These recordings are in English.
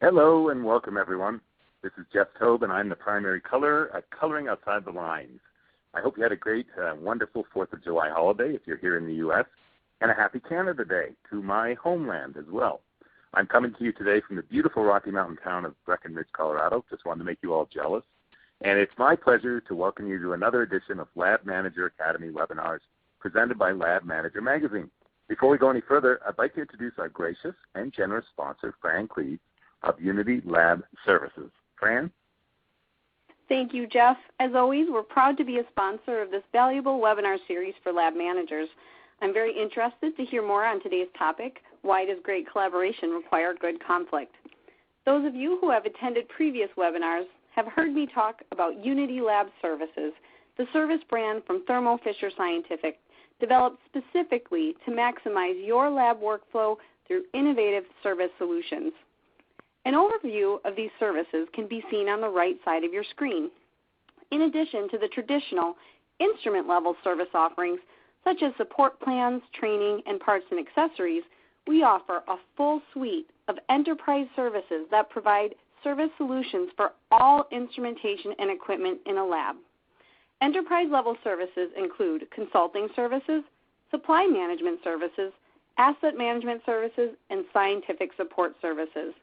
Hello and welcome, everyone. This is Jeff Tobe, and I'm the primary colorer at Coloring Outside the Lines. I hope you had a great, wonderful 4th of July holiday if you're here in the U.S., and a happy Canada Day to my homeland as well. I'm coming to you today from the beautiful Rocky Mountain town of Breckenridge, Colorado. Just wanted to make you all jealous. And it's my pleasure to welcome you to another edition of Lab Manager Academy webinars presented by Lab Manager Magazine. Before we go any further, I'd like to introduce our gracious and generous sponsor, Fran Cleave, of Unity Lab Services. Fran? Thank you, Jeff. As always, we're proud to be a sponsor of this valuable webinar series for lab managers. I'm very interested to hear more on today's topic, why does great collaboration require good conflict? Those of you who have attended previous webinars have heard me talk about Unity Lab Services, the service brand from Thermo Fisher Scientific, developed specifically to maximize your lab workflow through innovative service solutions. An overview of these services can be seen on the right side of your screen. In addition to the traditional instrument-level service offerings, such as support plans, training, and parts and accessories, we offer a full suite of enterprise services that provide service solutions for all instrumentation and equipment in a lab. Enterprise-level services include consulting services, supply management services, asset management services, and scientific support services.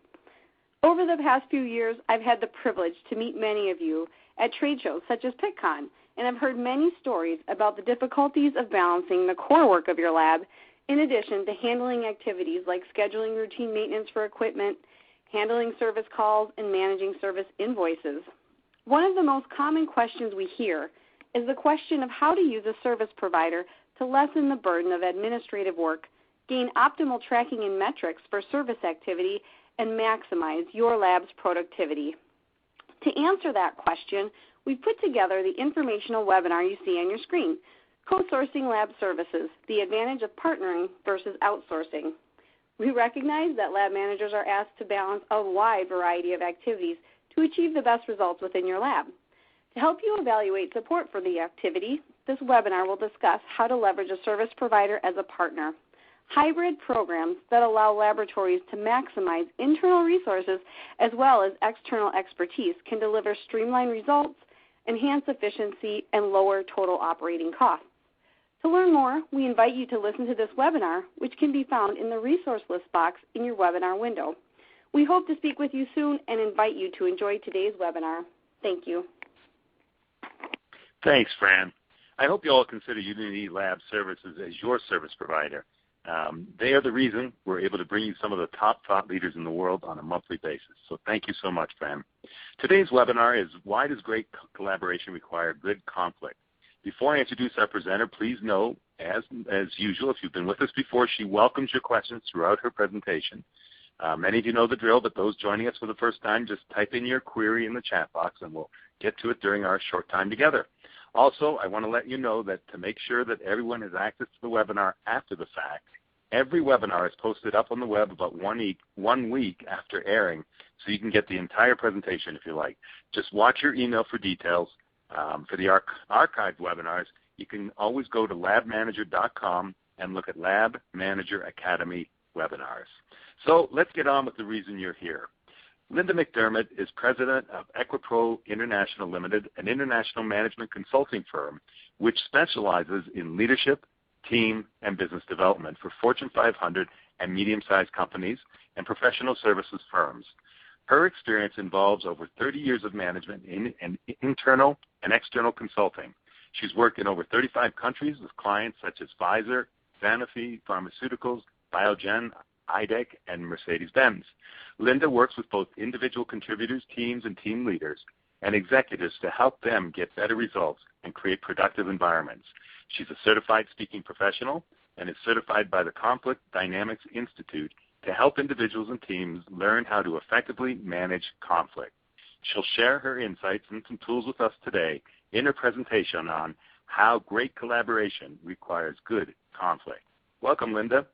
Over the past few years, I've had the privilege to meet many of you at trade shows such as PittCon, and I've heard many stories about the difficulties of balancing the core work of your lab in addition to handling activities like scheduling routine maintenance for equipment, handling service calls, and managing service invoices. One of the most common questions we hear is the question of how to use a service provider to lessen the burden of administrative work, gain optimal tracking and metrics for service activity, and maximize your lab's productivity. To answer that question, we've put together the informational webinar you see on your screen, Co-Sourcing Lab Services, the Advantage of Partnering versus Outsourcing. We recognize that lab managers are asked to balance a wide variety of activities to achieve the best results within your lab. To help you evaluate support for the activity, this webinar will discuss how to leverage a service provider as a partner. Hybrid programs that allow laboratories to maximize internal resources as well as external expertise can deliver streamlined results, enhance efficiency, and lower total operating costs. To learn more, we invite you to listen to this webinar, which can be found in the resource list box in your webinar window. We hope to speak with you soon and invite you to enjoy today's webinar. Thank you. Thanks, Fran. I hope you all consider Unity Lab Services as your service provider. They are the reason we're able to bring you some of the top thought leaders in the world on a monthly basis. So thank you so much, Fran. Today's webinar is Why Does Great Collaboration Require Good Conflict? Before I introduce our presenter, please know, as usual, if you've been with us before, she welcomes your questions throughout her presentation. Many of you know the drill, but those joining us for the first time, just type in your query in the chat box and we'll get to it during our short time together. Also, I want to let you know that to make sure that everyone has access to the webinar after the fact, every webinar is posted up on the web about 1 week after airing, so you can get the entire presentation if you like. Just watch your email for details. For the archived webinars, you can always go to labmanager.com and look at Lab Manager Academy webinars. So let's get on with the reason you're here. Lynda McDermott is president of Equipro International Limited, an international management consulting firm which specializes in leadership, team, and business development for Fortune 500 and medium-sized companies and professional services firms. Her experience involves over 30 years of management in internal and external consulting. She's worked in over 35 countries with clients such as Pfizer, Sanofi Pharmaceuticals, Biogen, IDEC, and Mercedes-Benz. Lynda works with both individual contributors, teams, and team leaders, and executives to help them get better results and create productive environments. She's a certified speaking professional and is certified by the Conflict Dynamics Institute to help individuals and teams learn how to effectively manage conflict. She'll share her insights and some tools with us today in her presentation on how great collaboration requires good conflict. Welcome, Lynda.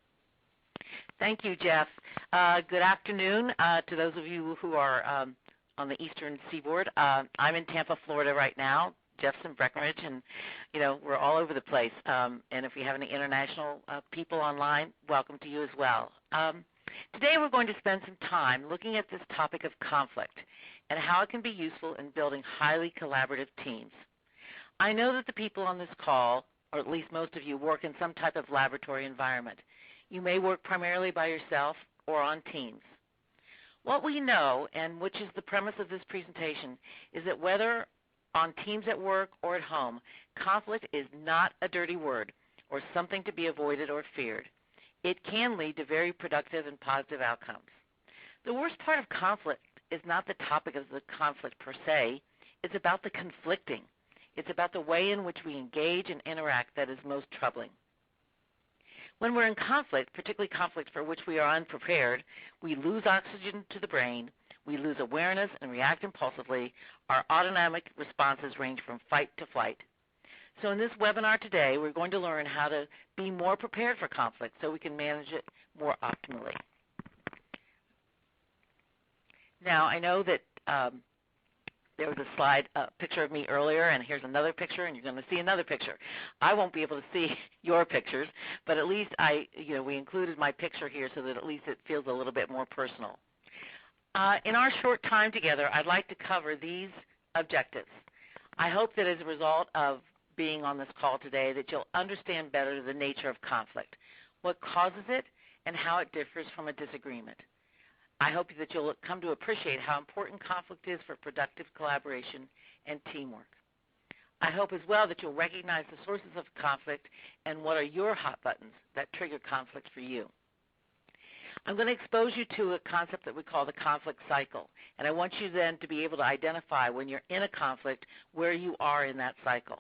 Thank you, Jeff. Good afternoon to those of you who are on the eastern seaboard. I'm in Tampa, Florida right now. Jeff's in Breckenridge, and, we're all over the place. And if we have any international people online, welcome to you as well. Today we're going to spend some time looking at this topic of conflict and how it can be useful in building highly collaborative teams. I know that the people on this call, or at least most of you, work in some type of laboratory environment. You may work primarily by yourself or on teams. What we know, and which is the premise of this presentation, is that whether on teams at work or at home, conflict is not a dirty word or something to be avoided or feared. It can lead to very productive and positive outcomes. The worst part of conflict is not the topic of the conflict per se. It's about the conflicting. It's about the way in which we engage and interact that is most troubling. When we're in conflict, particularly conflict for which we are unprepared, we lose oxygen to the brain, we lose awareness and react impulsively. Our autonomic responses range from fight to flight. So in this webinar today, we're going to learn how to be more prepared for conflict so we can manage it more optimally. Now, I know that there was a slide, picture of me earlier, and here's another picture, and you're going to see another picture. I won't be able to see your pictures, but at least we included my picture here so that at least it feels a little bit more personal. In our short time together, I'd like to cover these objectives. I hope that as a result of being on this call today that you'll understand better the nature of conflict, what causes it, and how it differs from a disagreement. I hope that you'll come to appreciate how important conflict is for productive collaboration and teamwork. I hope as well that you'll recognize the sources of conflict and what are your hot buttons that trigger conflict for you. I'm going to expose you to a concept that we call the conflict cycle, and I want you then to be able to identify when you're in a conflict where you are in that cycle.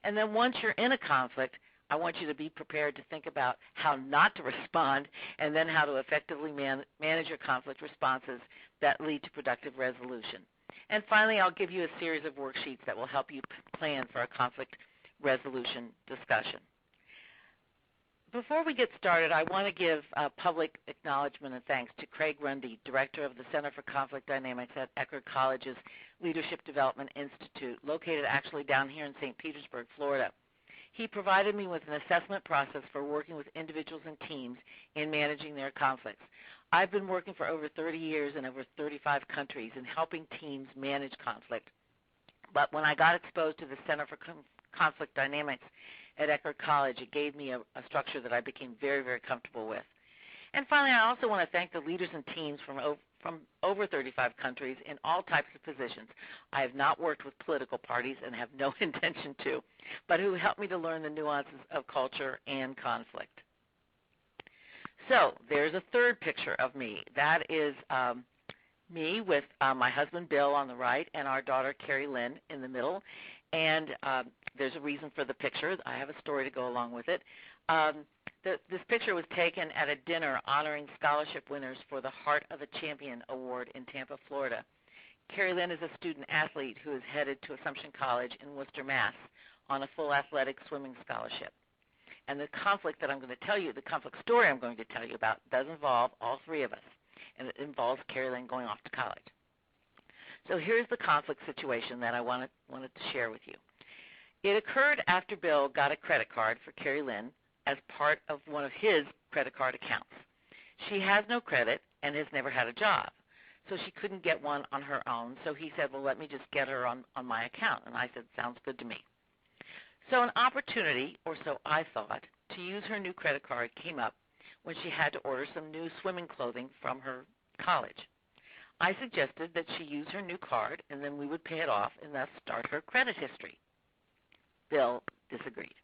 And then once you're in a conflict, I want you to be prepared to think about how not to respond and then how to effectively manage your conflict responses that lead to productive resolution. And finally, I'll give you a series of worksheets that will help you plan for a conflict resolution discussion. Before we get started, I want to give public acknowledgement and thanks to Craig Rundy, Director of the Center for Conflict Dynamics at Eckerd College's Leadership Development Institute, located actually down here in St. Petersburg, Florida. He provided me with an assessment process for working with individuals and teams in managing their conflicts. I've been working for over 30 years in over 35 countries in helping teams manage conflict. But when I got exposed to the Center for Conflict Dynamics at Eckerd College, it gave me a structure that I became very, very comfortable with. And finally, I also want to thank the leaders and teams from over 35 countries in all types of positions. I have not worked with political parties and have no intention to, but who helped me to learn the nuances of culture and conflict. So there's a third picture of me. That is me with my husband Bill on the right and our daughter Carrie Lynn in the middle. And there's a reason for the picture. I have a story to go along with it. This picture was taken at a dinner honoring scholarship winners for the Heart of a Champion Award in Tampa, Florida. Carrie Lynn is a student athlete who is headed to Assumption College in Worcester, Mass. On a full athletic swimming scholarship. And the conflict that I'm going to tell you, the conflict story I'm going to tell you about, does involve all three of us. And it involves Carrie Lynn going off to college. So here's the conflict situation that I wanted to share with you. It occurred after Bill got a credit card for Carrie Lynn as part of one of his credit card accounts. She has no credit and has never had a job, so she couldn't get one on her own. So he said, well, let me just get her on my account. And I said, sounds good to me. So an opportunity, or so I thought, to use her new credit card came up when she had to order some new swimming clothing from her college. I suggested that she use her new card and then we would pay it off and thus start her credit history. Bill disagreed.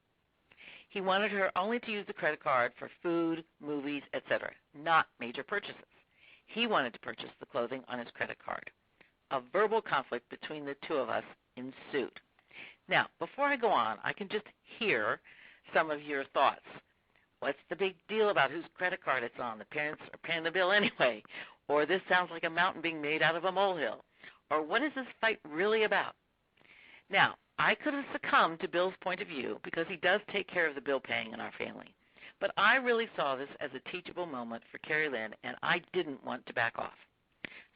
He wanted her only to use the credit card for food, movies, etc., not major purchases. He wanted to purchase the clothing on his credit card. A verbal conflict between the two of us ensued. Now, before I go on, I can just hear some of your thoughts. What's the big deal about whose credit card it's on? The parents are paying the bill anyway. Or this sounds like a mountain being made out of a molehill. Or what is this fight really about? Now, I could have succumbed to Bill's point of view because he does take care of the bill paying in our family. But I really saw this as a teachable moment for Carrie Lynn, and I didn't want to back off.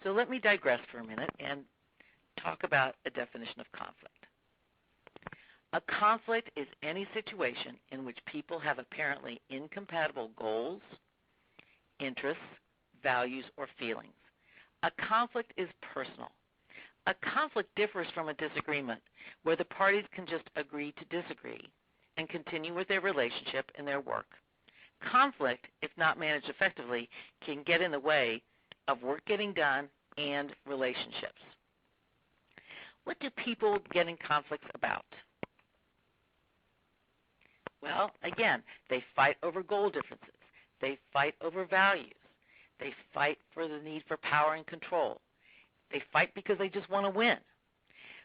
So let me digress for a minute and talk about a definition of conflict. A conflict is any situation in which people have apparently incompatible goals, interests, values, or feelings. A conflict is personal. A conflict differs from a disagreement, where the parties can just agree to disagree and continue with their relationship and their work. Conflict, if not managed effectively, can get in the way of work getting done and relationships. What do people get in conflicts about? Well, again, they fight over goal differences. They fight over values. They fight for the need for power and control. They fight because they just want to win.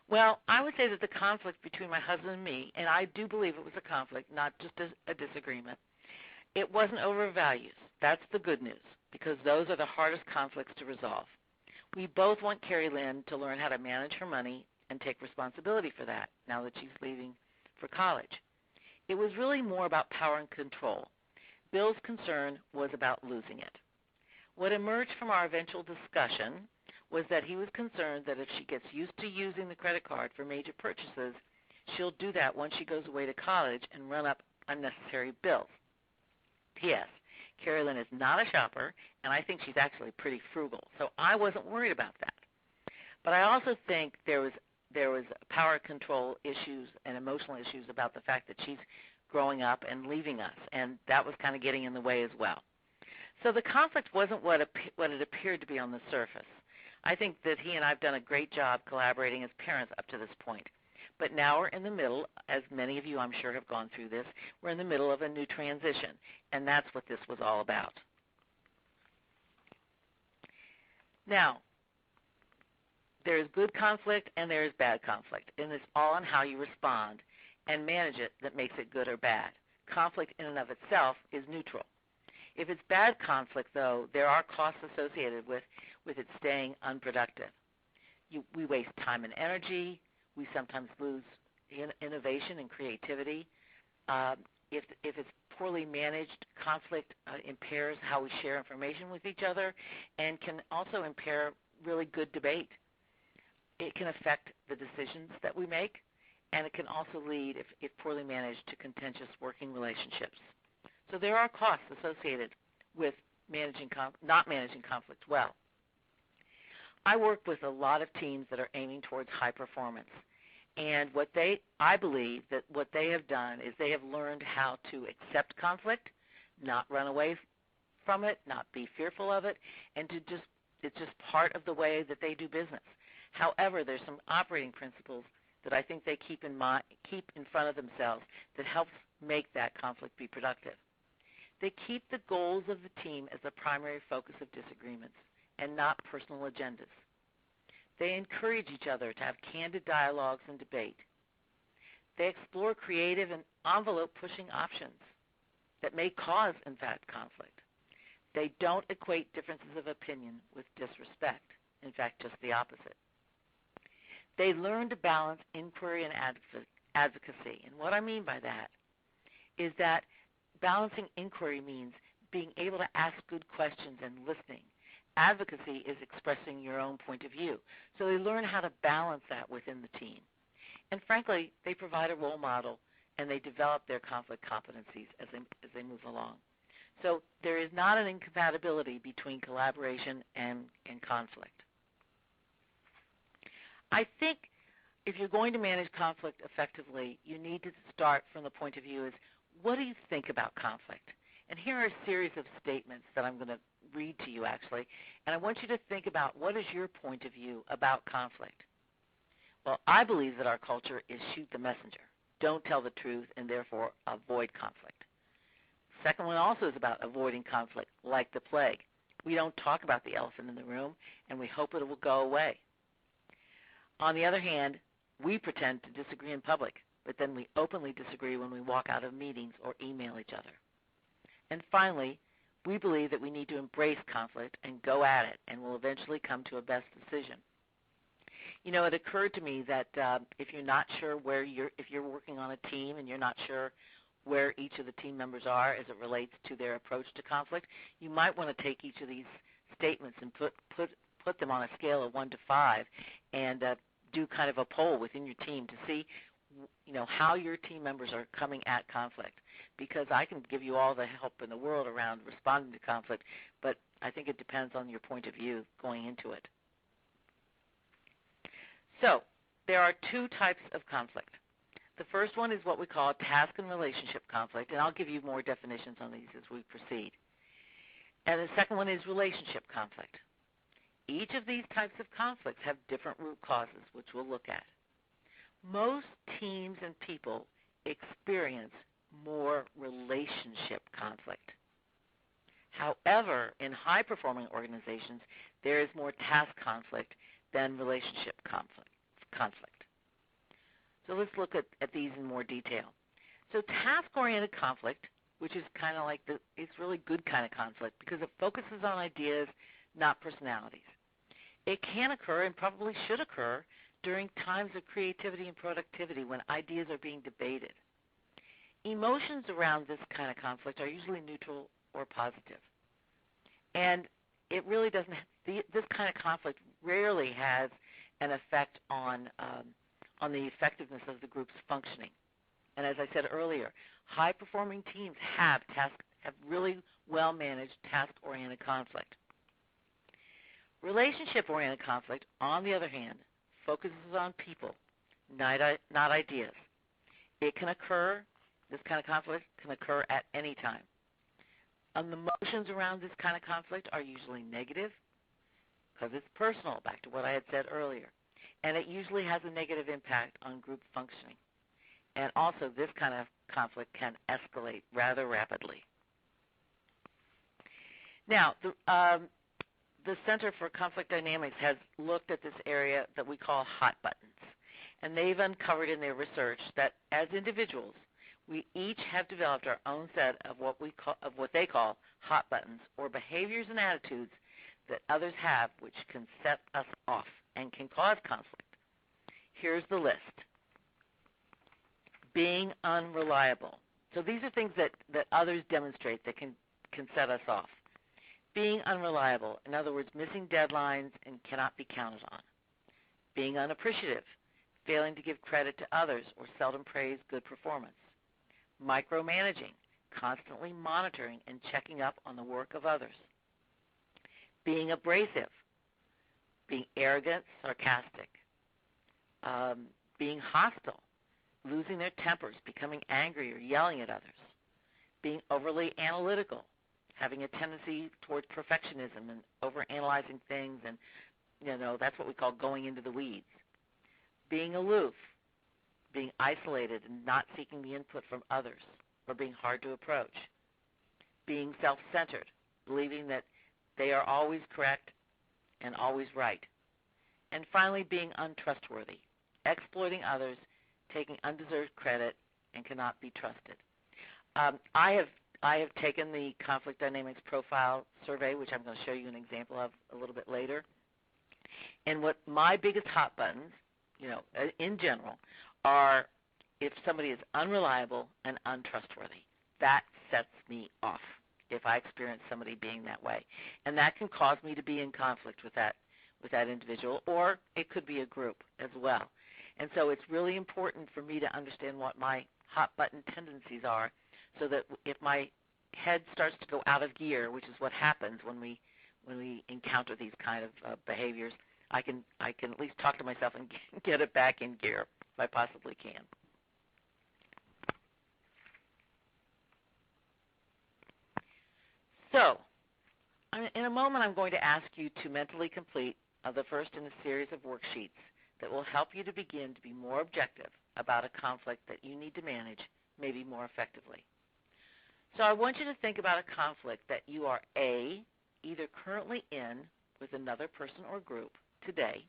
Well, I would say that the conflict between my husband and me, and I do believe it was a conflict, not just a disagreement, it wasn't over values. That's the good news, because those are the hardest conflicts to resolve. We both want Carrie Lynn to learn how to manage her money and take responsibility for that now that she's leaving for college. It was really more about power and control. Bill's concern was about losing it. What emerged from our eventual discussion was that he was concerned that if she gets used to using the credit card for major purchases, she'll do that once she goes away to college and run up unnecessary bills. P.S. Carrie Lynn is not a shopper, and I think she's actually pretty frugal, so I wasn't worried about that. But I also think there was power control issues and emotional issues about the fact that she's growing up and leaving us, and that was kind of getting in the way as well. So the conflict wasn't what it appeared to be on the surface. I think that he and I have done a great job collaborating as parents up to this point. But now we're in the middle, as many of you I'm sure have gone through this, we're in the middle of a new transition, and that's what this was all about. Now, there is good conflict and there is bad conflict, and it's all on how you respond and manage it that makes it good or bad. Conflict in and of itself is neutral. If it's bad conflict, though, there are costs associated with it staying unproductive. We waste time and energy. We sometimes lose innovation and creativity. If it's poorly managed, conflict impairs how we share information with each other and can also impair really good debate. It can affect the decisions that we make, and it can also lead, if poorly managed, to contentious working relationships. So there are costs associated with not managing conflict well. I work with a lot of teams that are aiming towards high performance. And I believe that what they have done is they have learned how to accept conflict, not run away from it, not be fearful of it, and it's just part of the way that they do business. However, there's some operating principles that I think they keep in front of themselves that helps make that conflict be productive. They keep the goals of the team as the primary focus of disagreements and not personal agendas. They encourage each other to have candid dialogues and debate. They explore creative and envelope-pushing options that may cause, in fact, conflict. They don't equate differences of opinion with disrespect. In fact, just the opposite. They learn to balance inquiry and advocacy. And what I mean by that is that balancing inquiry means being able to ask good questions and listening. Advocacy is expressing your own point of view. So they learn how to balance that within the team. And frankly, they provide a role model, and they develop their conflict competencies as they move along. So there is not an incompatibility between collaboration and conflict. I think if you're going to manage conflict effectively, you need to start from the point of view is, what do you think about conflict? And here are a series of statements that I'm going to read to you, actually, and I want you to think about what is your point of view about conflict. Well, I believe that our culture is shoot the messenger. Don't tell the truth, and therefore avoid conflict. Second one also is about avoiding conflict, like the plague. We don't talk about the elephant in the room, and we hope it will go away. On the other hand, we pretend to disagree in public, but then we openly disagree when we walk out of meetings or email each other. And finally, we believe that we need to embrace conflict and go at it, and will eventually come to a best decision. You know, it occurred to me that if you're not sure if you're working on a team and you're not sure where each of the team members are as it relates to their approach to conflict, you might want to take each of these statements and put them on a scale of 1 to 5 and do kind of a poll within your team to see how your team members are coming at conflict, because I can give you all the help in the world around responding to conflict, but I think it depends on your point of view going into it. So there are two types of conflict. The first one is what we call task and relationship conflict, and I'll give you more definitions on these as we proceed. And the second one is relationship conflict. Each of these types of conflicts have different root causes, which we'll look at. Most teams and people experience more relationship conflict. However, in high-performing organizations, there is more task conflict than relationship conflict. So let's look at these in more detail. So task-oriented conflict, which is kind of like it's really good kind of conflict because it focuses on ideas, not personalities. It can occur and probably should occur during times of creativity and productivity when ideas are being debated. Emotions around this kind of conflict are usually neutral or positive. And it really doesn't, this kind of conflict rarely has an effect on the effectiveness of the group's functioning. And as I said earlier, high-performing teams have really well-managed task-oriented conflict. Relationship-oriented conflict, on the other hand, focuses on people, not ideas. It can occur, this kind of conflict can occur at any time. And the emotions around this kind of conflict are usually negative because it's personal, back to what I had said earlier. And it usually has a negative impact on group functioning. And also, this kind of conflict can escalate rather rapidly. Now, the Center for Conflict Dynamics has looked at this area that we call hot buttons. And they've uncovered in their research that as individuals, we each have developed our own set of what they call hot buttons, or behaviors and attitudes that others have which can set us off and can cause conflict. Here's the list. Being unreliable. So these are things that others demonstrate that can set us off. Being unreliable, in other words, missing deadlines and cannot be counted on. Being unappreciative, failing to give credit to others or seldom praise good performance. Micromanaging, constantly monitoring and checking up on the work of others. Being abrasive, being arrogant, sarcastic. Being hostile, losing their tempers, becoming angry or yelling at others. Being overly analytical, having a tendency towards perfectionism and overanalyzing things, and that's what we call going into the weeds. Being aloof, being isolated and not seeking the input from others, or being hard to approach. Being self-centered, believing that they are always correct and always right. And finally, being untrustworthy, exploiting others, taking undeserved credit, and cannot be trusted. I have taken the Conflict Dynamics Profile Survey, which I'm going to show you an example of a little bit later. And what my biggest hot buttons, in general, are if somebody is unreliable and untrustworthy. That sets me off if I experience somebody being that way. And that can cause me to be in conflict with that individual, or it could be a group as well. And so it's really important for me to understand what my hot button tendencies are, so that if my head starts to go out of gear, which is what happens when we encounter these kind of behaviors, I can at least talk to myself and get it back in gear if I possibly can. So, in a moment I'm going to ask you to mentally complete the first in a series of worksheets that will help you to begin to be more objective about a conflict that you need to manage maybe more effectively. So I want you to think about a conflict that you are A, either currently in with another person or group today,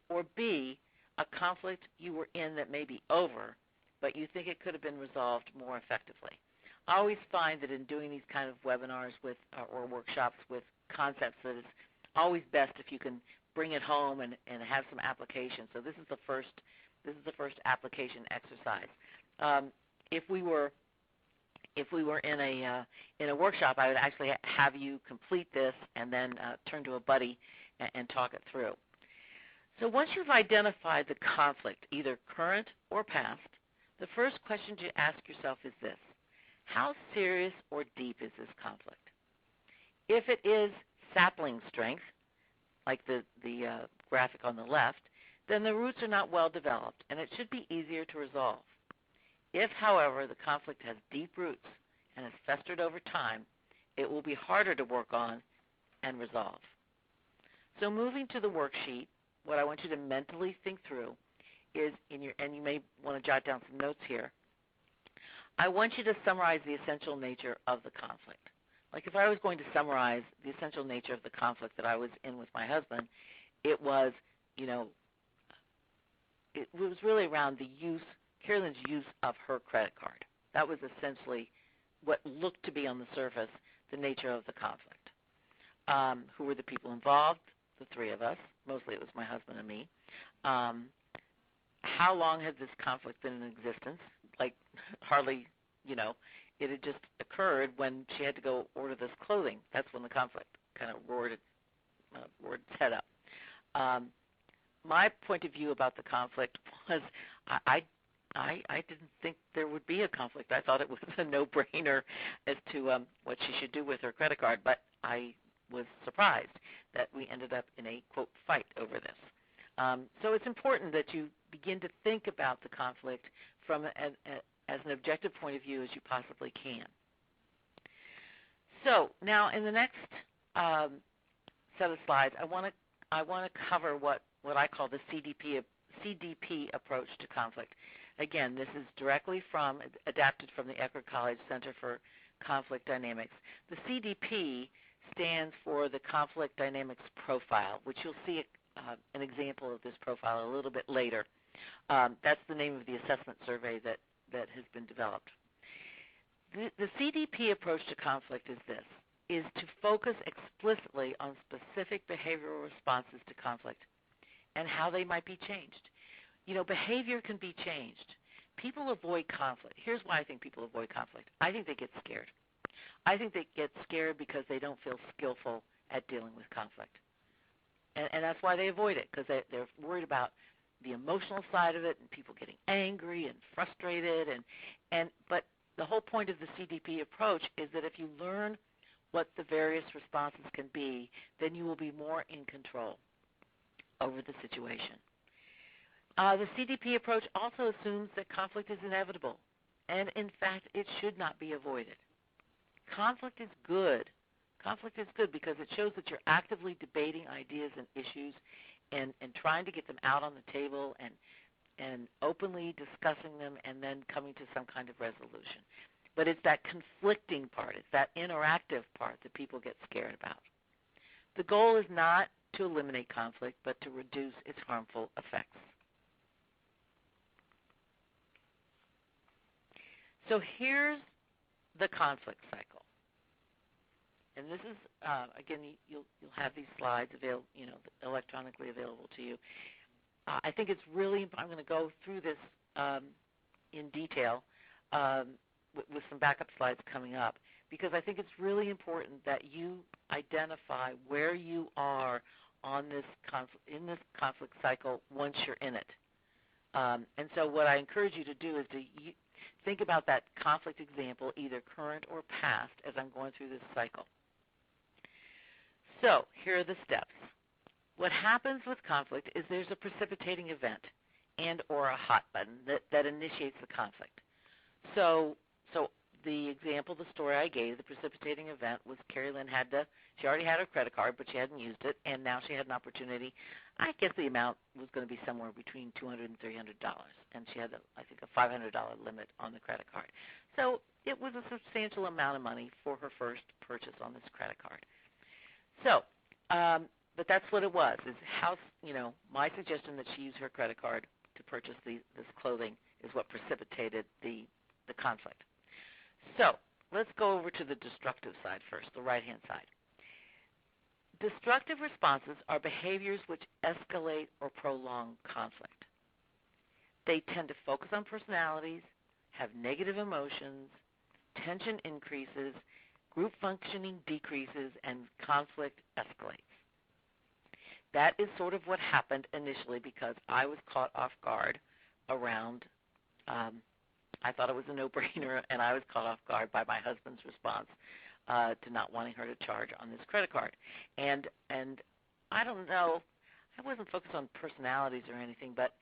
or B, a conflict you were in that may be over, but you think it could have been resolved more effectively. I always find that in doing these kind of webinars or workshops with concepts that it's always best if you can bring it home and have some application. So this is the first application exercise. If we were in a workshop, I would actually have you complete this and then turn to a buddy and talk it through. So once you've identified the conflict, either current or past, the first question to ask yourself is this: how serious or deep is this conflict? If it is sapling strength, like the graphic on the left, then the roots are not well developed, and it should be easier to resolve. If, however, the conflict has deep roots and has festered over time, it will be harder to work on and resolve. So moving to the worksheet, what I want you to mentally think through is, and you may want to jot down some notes here, I want you to summarize the essential nature of the conflict. Like if I was going to summarize the essential nature of the conflict that I was in with my husband, it was, it was really around Carolyn's use of her credit card. That was essentially what looked to be on the surface the nature of the conflict. Who were the people involved? The three of us. Mostly it was my husband and me. How long had this conflict been in existence? Like hardly, it had just occurred when she had to go order this clothing. That's when the conflict kind of roared its head up. My point of view about the conflict was I didn't think there would be a conflict. I thought it was a no-brainer as to what she should do with her credit card, but I was surprised that we ended up in a, quote, fight over this. So it's important that you begin to think about the conflict from as an objective point of view as you possibly can. So now in the next set of slides, I want to cover what I call the CDP approach to conflict. Again, this is adapted from the Eckerd College Center for Conflict Dynamics. The CDP stands for the Conflict Dynamics Profile, which you'll see an example of this profile a little bit later. That's the name of the assessment survey that has been developed. The CDP approach to conflict is to focus explicitly on specific behavioral responses to conflict and how they might be changed. Behavior can be changed. People avoid conflict. Here's why I think people avoid conflict. I think they get scared. I think they get scared because they don't feel skillful at dealing with conflict. And that's why they avoid it, because they're worried about the emotional side of it and people getting angry and frustrated. But the whole point of the CDP approach is that if you learn what the various responses can be, then you will be more in control over the situation. The CDP approach also assumes that conflict is inevitable, and in fact, it should not be avoided. Conflict is good. Conflict is good because it shows that you're actively debating ideas and issues and trying to get them out on the table and openly discussing them and then coming to some kind of resolution. But it's that conflicting part, it's that interactive part that people get scared about. The goal is not to eliminate conflict, but to reduce its harmful effects. So here's the conflict cycle. And this is, again, you'll have these slides electronically available to you. I think it's really important. I'm going to go through this in detail with some backup slides coming up, because I think it's really important that you identify where you are on this in this conflict cycle once you're in it. And so what I encourage you to do is to think about that conflict example, either current or past, as I'm going through this cycle. So here are the steps. What happens with conflict is there's a precipitating event and or a hot button that initiates the conflict. So the example, the story I gave, the precipitating event was Carrie Lynn she already had her credit card, but she hadn't used it, and now she had an opportunity. I guess the amount was going to be somewhere between $200 and $300, and she had, I think, a $500 limit on the credit card. So it was a substantial amount of money for her first purchase on this credit card. So, but that's what it was. Is how, my suggestion that she use her credit card to purchase this clothing is what precipitated the conflict. So let's go over to the destructive side first, the right-hand side. Destructive responses are behaviors which escalate or prolong conflict. They tend to focus on personalities, have negative emotions, tension increases, group functioning decreases, and conflict escalates. That is sort of what happened initially because I was caught off guard around I thought it was a no-brainer, and I was caught off guard by my husband's response to not wanting her to charge on this credit card. And I don't know, I wasn't focused on personalities or anything, but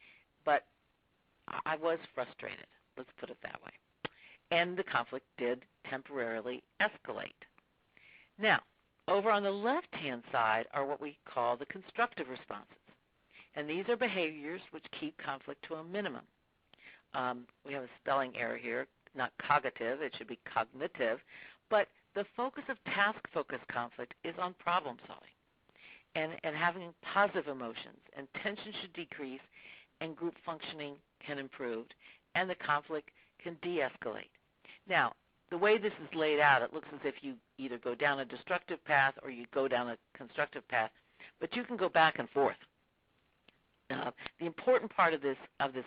I was frustrated. Let's put it that way. And the conflict did temporarily escalate. Now, over on the left-hand side are what we call the constructive responses. And these are behaviors which keep conflict to a minimum. We have a spelling error here, not cognitive, it should be cognitive. But the focus of task-focused conflict is on problem solving and having positive emotions. And tension should decrease and group functioning can improve. And the conflict can de-escalate. Now, the way this is laid out, it looks as if you either go down a destructive path or you go down a constructive path, but you can go back and forth. The important part of this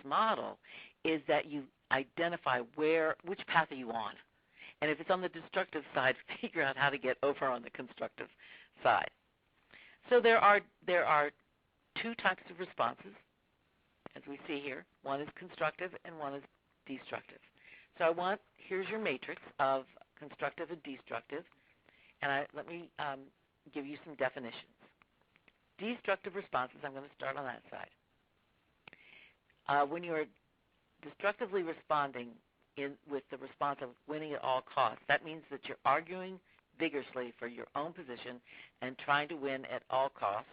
model is that you identify which path are you on, and if it's on the destructive side, figure out how to get over on the constructive side. So there are two types of responses, as we see here. One is constructive and one is destructive. So here's your matrix of constructive and destructive, and let me give you some definitions. Destructive responses, I'm going to start on that side. When you're destructively responding with the response of winning at all costs, that means that you're arguing vigorously for your own position and trying to win at all costs,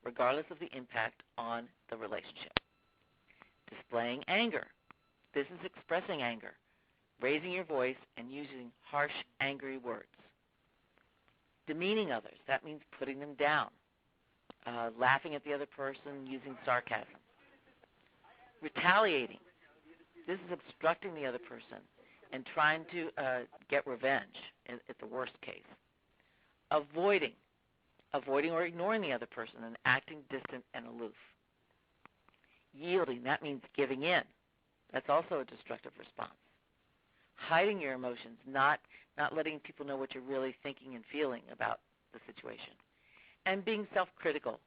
regardless of the impact on the relationship. Displaying anger. This is expressing anger, raising your voice and using harsh, angry words. Demeaning others. That means putting them down. Laughing at the other person, using sarcasm. Retaliating. This is obstructing the other person and trying to get revenge at the worst case. Avoiding or ignoring the other person and acting distant and aloof. Yielding, that means giving in. That's also a destructive response. Hiding your emotions, not letting people know what you're really thinking and feeling about the situation. And being self-critical,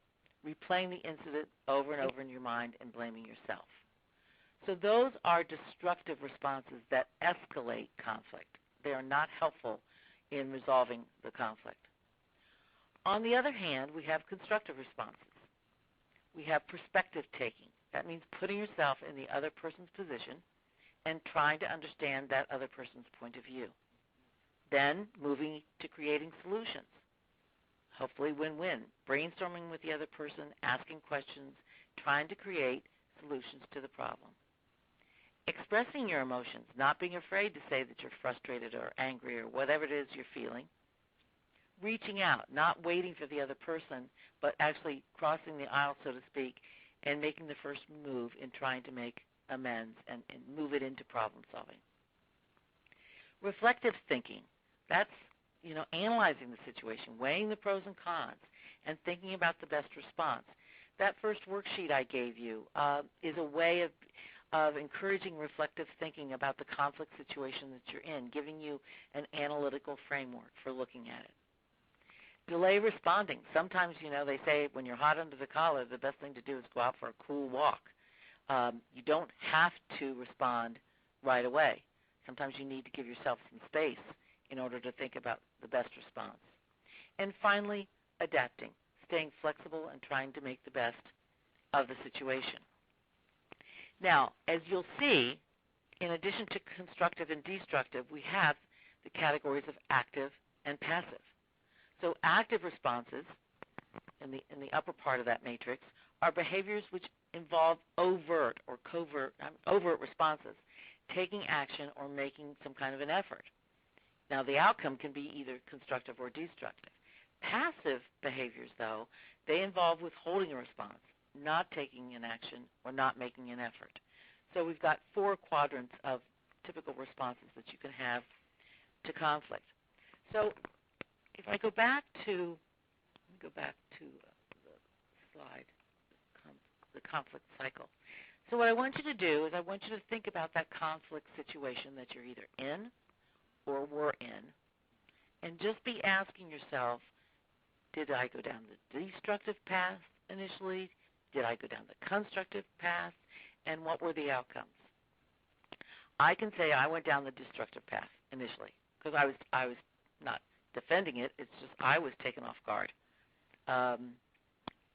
replaying the incident over and over in your mind and blaming yourself. So those are destructive responses that escalate conflict. They are not helpful in resolving the conflict. On the other hand, we have constructive responses. We have perspective taking. That means putting yourself in the other person's position and trying to understand that other person's point of view. Then moving to creating solutions. Hopefully win-win. Brainstorming with the other person, asking questions, trying to create solutions to the problem. Expressing your emotions, not being afraid to say that you're frustrated or angry or whatever it is you're feeling. Reaching out, not waiting for the other person, but actually crossing the aisle, so to speak, and making the first move in trying to make amends and move it into problem solving. Reflective thinking, that's analyzing the situation, weighing the pros and cons, and thinking about the best response. That first worksheet I gave you is a way of encouraging reflective thinking about the conflict situation that you're in, giving you an analytical framework for looking at it. Delay responding. Sometimes, they say when you're hot under the collar, the best thing to do is go out for a cool walk. You don't have to respond right away. Sometimes you need to give yourself some space in order to think about the best response. And finally, adapting, staying flexible and trying to make the best of the situation. Now, as you'll see, in addition to constructive and destructive, we have the categories of active and passive. So active responses, in the upper part of that matrix, are behaviors which involve overt responses, taking action or making some kind of an effort. Now, the outcome can be either constructive or destructive. Passive behaviors, though, they involve withholding a response, not taking an action or not making an effort. So we've got 4 quadrants of typical responses that you can have to conflict. So if I go back to the slide, the conflict cycle. So what I want you to do is I want you to think about that conflict situation that you're either in or were in, and just be asking yourself, did I go down the destructive path initially? Did I go down the constructive path? And what were the outcomes? I can say I went down the destructive path initially because I was not defending it. It's just I was taken off guard. I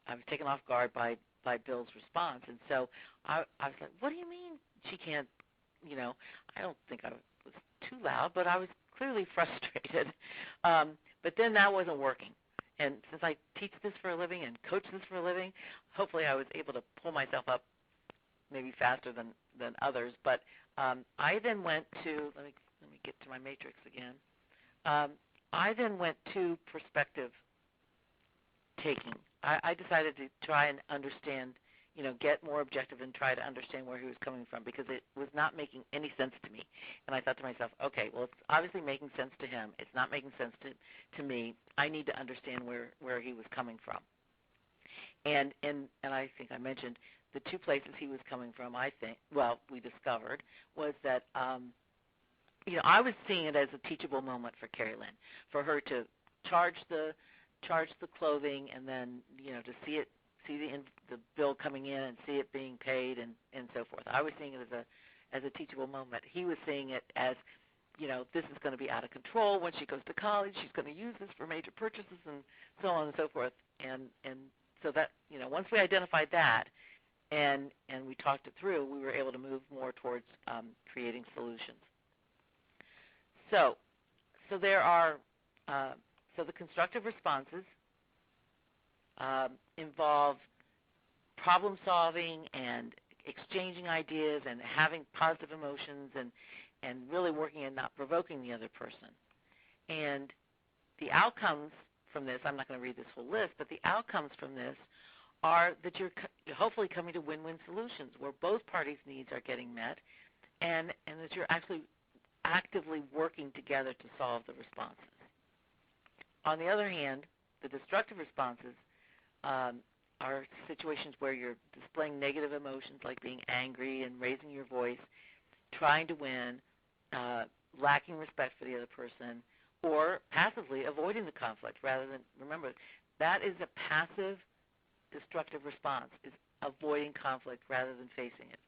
was taken off guard by Bill's response, and so I was like, "What do you mean she can't?" I don't think I was too loud, but I was clearly frustrated. But then that wasn't working. And since I teach this for a living and coach this for a living, hopefully I was able to pull myself up maybe faster than others. But I then went to let me get to my matrix again. I then went to perspective taking. I decided to try and understand, get more objective and try to understand where he was coming from because it was not making any sense to me. And I thought to myself, okay, well, it's obviously making sense to him. It's not making sense to me. I need to understand where he was coming from. And I think I mentioned the two places he was coming from, we discovered, was that, I was seeing it as a teachable moment for Carrie Lynn, for her to charge the clothing and then, to see the bill coming in and see it being paid and so forth. I was seeing it as a teachable moment. He was seeing it as, this is going to be out of control. When she goes to college, she's going to use this for major purchases and so on and so forth. And so that, once we identified that and we talked it through, we were able to move more towards creating solutions. So there are so the constructive responses involve problem solving and exchanging ideas and having positive emotions and really working and not provoking the other person. And the outcomes from this, I'm not going to read this whole list, but the outcomes from this are that you're hopefully coming to win-win solutions where both parties' needs are getting met and that you're actually actively working together to solve the responses. On the other hand, the destructive responses are situations where you're displaying negative emotions like being angry and raising your voice, trying to win, lacking respect for the other person, or passively avoiding the conflict rather than, remember, that is a passive destructive response, is avoiding conflict rather than facing it.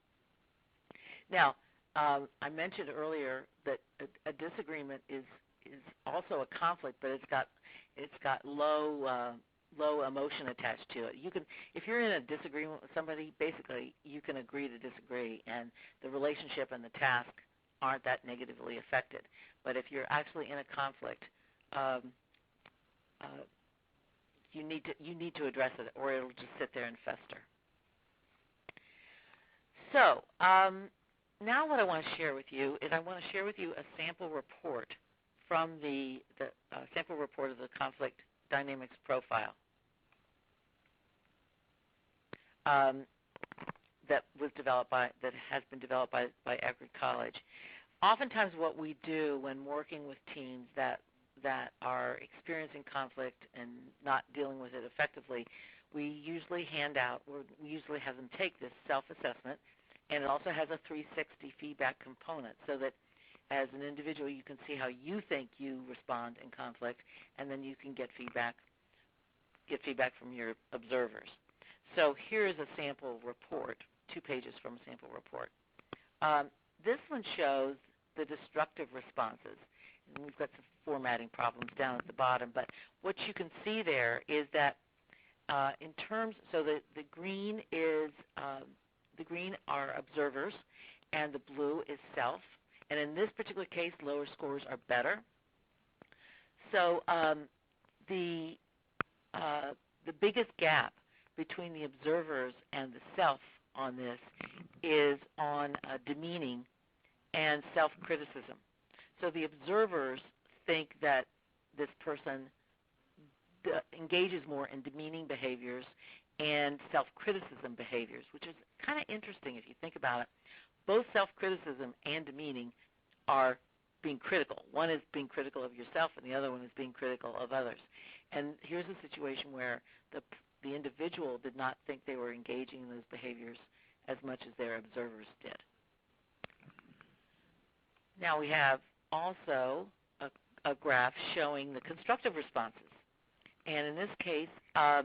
Now, I mentioned earlier that a disagreement is also a conflict, but it's got low emotion attached to it. You can, if you're in a disagreement with somebody, basically you can agree to disagree, and the relationship and the task aren't that negatively affected. But if you're actually in a conflict, you need to address it, or it'll just sit there and fester. So now what I want to share with you is I want to share with you a sample report from the sample report of the conflict dynamics profile that has been developed by Everett College. Oftentimes, what we do when working with teams that are experiencing conflict and not dealing with it effectively, we usually have them take this self-assessment, and it also has a 360 feedback component, so that as an individual you can see how you think you respond in conflict, and then you can get feedback from your observers. So here is a sample report, 2 pages from a sample report. This one shows the destructive responses. And we've got some formatting problems down at the bottom, but what you can see there is that in terms, so the green is the green are observers, and the blue is self. And in this particular case, lower scores are better. So the biggest gap between the observers and the self on this is on demeaning and self-criticism. So the observers think that this person engages more in demeaning behaviors and self-criticism behaviors, which is kind of interesting if you think about it. Both self-criticism and demeaning are being critical. One is being critical of yourself, and the other one is being critical of others. And here's a situation where the individual did not think they were engaging in those behaviors as much as their observers did. Now we have also a graph showing the constructive responses. And in this case, high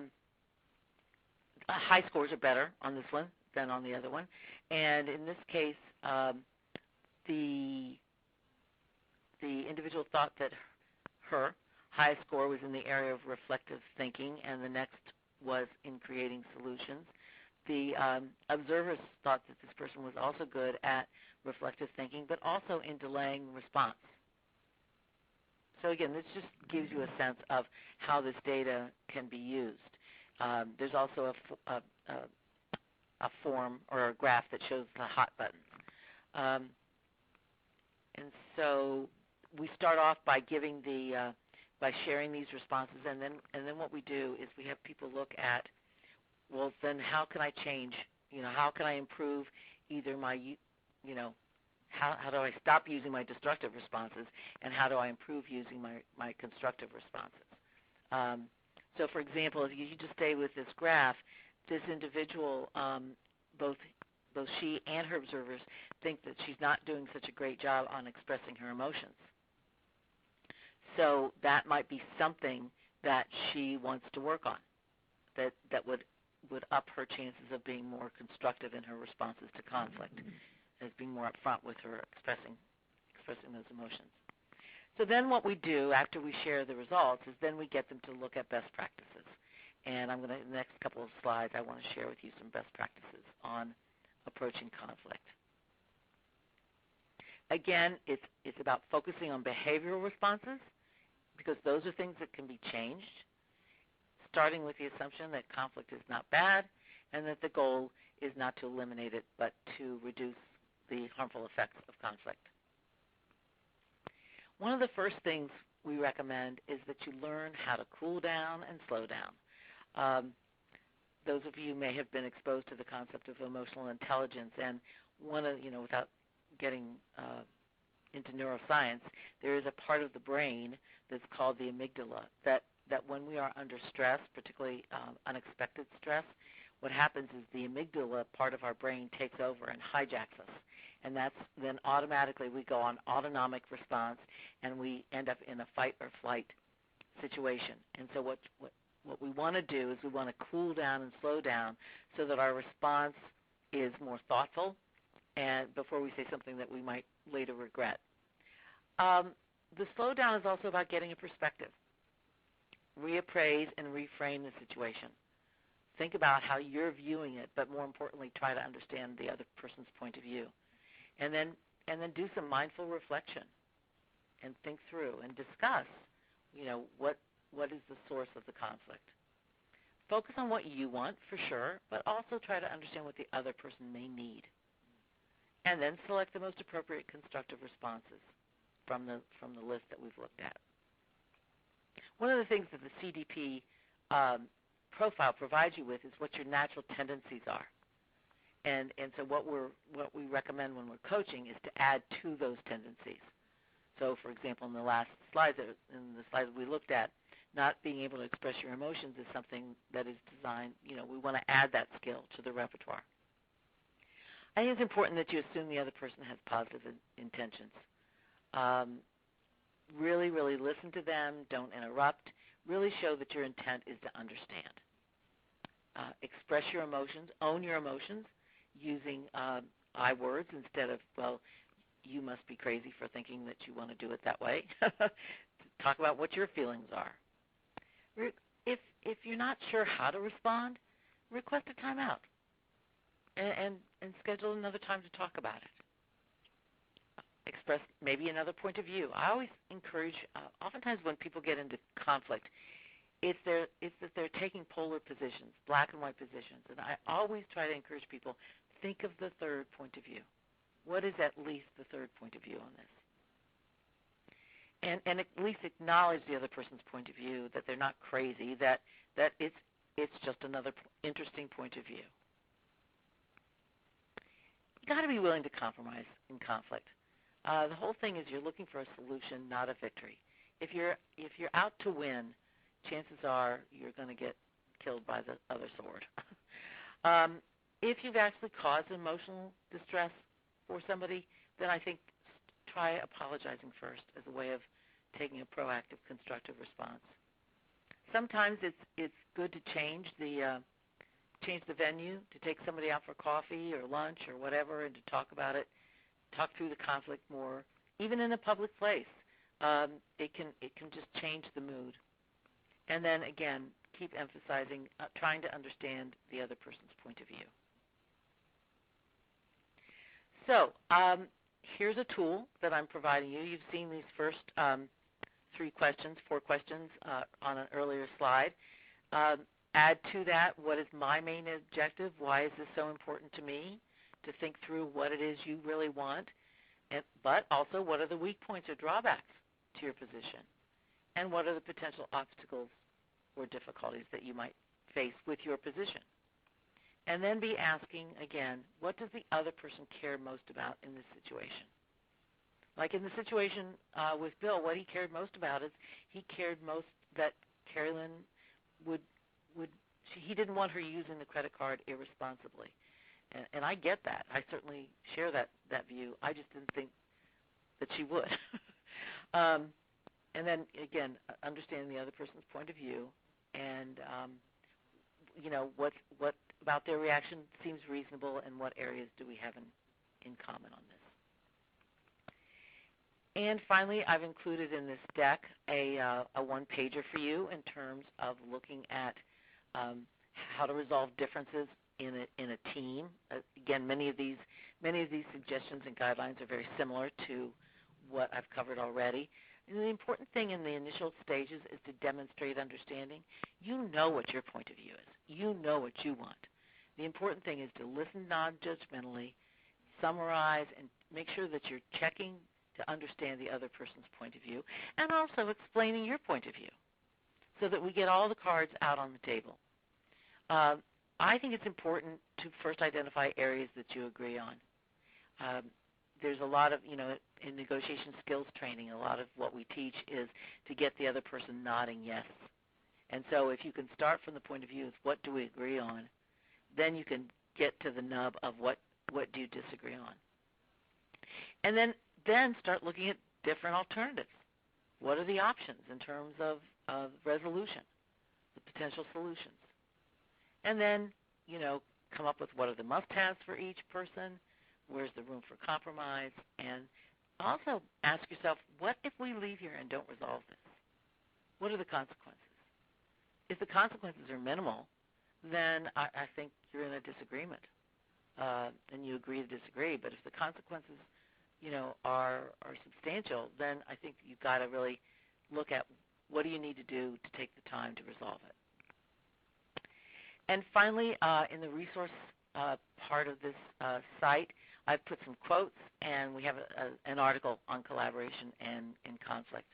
scores are better on this one than on the other one. And in this case, the individual thought that her highest score was in the area of reflective thinking, and the next was in creating solutions. The observers thought that this person was also good at reflective thinking, but also in delaying response. So again, this just gives you a sense of how this data can be used. There's also a form or a graph that shows the hot buttons. And so we start off by giving by sharing these responses, and then what we do is we have people look at, well, then how can I change? How can I improve either my, how do I stop using my destructive responses, and how do I improve using my constructive responses? So, for example, if you just stay with this graph, this individual, both she and her observers think that she's not doing such a great job on expressing her emotions. So that might be something that she wants to work on, that would up her chances of being more constructive in her responses to conflict, as being more upfront with her expressing those emotions. So then what we do after we share the results is then we get them to look at best practices. And in the next couple of slides, I want to share with you some best practices on approaching conflict. Again, it's about focusing on behavioral responses, because those are things that can be changed, starting with the assumption that conflict is not bad and that the goal is not to eliminate it but to reduce the harmful effects of conflict. One of the first things we recommend is that you learn how to cool down and slow down. Those of you may have been exposed to the concept of emotional intelligence, and without getting into neuroscience, there is a part of the brain that's called the amygdala that when we are under stress, particularly unexpected stress, what happens is the amygdala part of our brain takes over and hijacks us. And then automatically we go on autonomic response, and we end up in a fight or flight situation. And so what we want to do is we want to cool down and slow down so that our response is more thoughtful and before we say something that we might later regret. The slowdown is also about getting a perspective. Reappraise and reframe the situation. Think about how you're viewing it, but more importantly, try to understand the other person's point of view. And then do some mindful reflection and think through and discuss, what is the source of the conflict. Focus on what you want for sure, but also try to understand what the other person may need. And then select the most appropriate constructive responses from the list that we've looked at. One of the things that the CDP profile provides you with is what your natural tendencies are. And so what we recommend when we're coaching is to add to those tendencies. So, for example, in the slides we looked at, not being able to express your emotions is something that is designed, we want to add that skill to the repertoire. I think it's important that you assume the other person has positive intentions. Really, really listen to them. Don't interrupt. Really show that your intent is to understand. Express your emotions. Own your emotions using I words instead of, well, you must be crazy for thinking that you want to do it that way. Talk about what your feelings are. If you're not sure how to respond, request a timeout and schedule another time to talk about it. Express maybe another point of view. I always encourage, oftentimes when people get into conflict, it's that they're taking polar positions, black and white positions, and I always try to encourage people, think of the third point of view. What is at least the third point of view on this? And at least acknowledge the other person's point of view, that they're not crazy, that it's just another interesting point of view. You've got to be willing to compromise in conflict. The whole thing is you're looking for a solution, not a victory. If you're out to win, chances are you're going to get killed by the other sword. If you've actually caused emotional distress for somebody, then I think try apologizing first as a way of taking a proactive, constructive response. Sometimes it's good to change the venue, to take somebody out for coffee or lunch or whatever, and to talk about it talk through the conflict more, even in a public place. It can just change the mood. And then again, keep emphasizing trying to understand the other person's point of view. So here's a tool that I'm providing you. You've seen these first 4 questions on an earlier slide. Add to that, what is my main objective? Why is this so important to me? To think through what it is you really want, but also what are the weak points or drawbacks to your position, and what are the potential obstacles or difficulties that you might face with your position. And then be asking, again, what does the other person care most about in this situation? Like in the situation with Bill, what he cared most about is he cared most that Carolyn he didn't want her using the credit card irresponsibly. And I get that. I certainly share that view. I just didn't think that she would. And then, again, understanding the other person's point of view and, what about their reaction seems reasonable and what areas do we have in common on this. And finally, I've included in this deck a one-pager for you in terms of looking at how to resolve differences in a team. Again, many of these suggestions and guidelines are very similar to what I've covered already. And the important thing in the initial stages is to demonstrate understanding. You know what your point of view is. You know what you want. The important thing is to listen non-judgmentally, summarize, and make sure that you're checking to understand the other person's point of view, and also explaining your point of view so that we get all the cards out on the table. I think it's important to first identify areas that you agree on. There's a lot of, in negotiation skills training, a lot of what we teach is to get the other person nodding yes. And so if you can start from the point of view of what do we agree on, then you can get to the nub of what do you disagree on. And then start looking at different alternatives. What are the options in terms of resolution, the potential solutions? And then, come up with what are the must-haves for each person, where's the room for compromise, and also ask yourself, what if we leave here and don't resolve this? What are the consequences? If the consequences are minimal, then I think you're in a disagreement, and you agree to disagree. But if the consequences, are substantial, then I think you've got to really look at what do you need to do to take the time to resolve it. And finally, in the resource part of this site, I've put some quotes, and we have an article on collaboration and conflict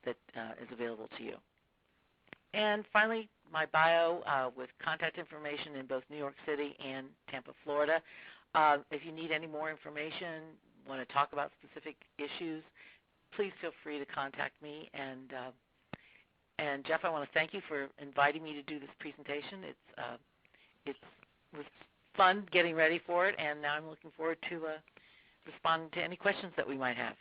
that is available to you. And finally, my bio with contact information in both New York City and Tampa, Florida. If you need any more information, want to talk about specific issues, please feel free to contact me. And Jeff, I want to thank you for inviting me to do this presentation. It was fun getting ready for it, and now I'm looking forward to responding to any questions that we might have.